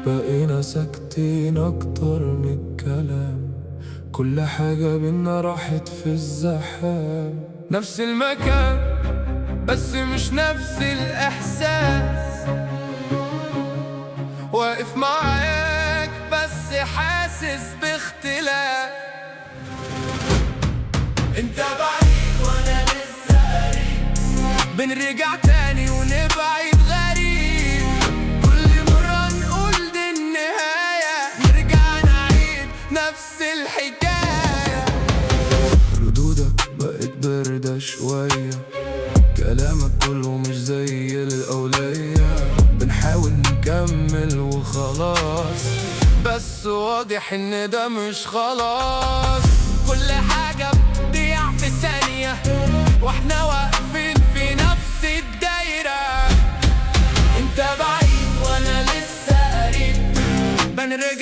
بقينا ساكتين اكتر من الكلام، كل حاجة بينا راحت في الزحام. نفس المكان بس مش نفس الإحساس، واقف معاك بس حاسس باختلاف. انت بعيد وانا لسه قريب، بنرجع تاني ونبعد غريب. كل مرة نقول دي النهاية، نرجع نعيد نفس الحكاية. ردودك بقت باردة شوية، كلامك كله مش زي الأولية. بنحاول نكمل وخلاص، بس واضح ان ده مش خلاص. كل حاجة بتضيع في ثانية واحنا واقفين في نفس الدايرة. انت بعيد وانا لسه قريب، بنرجع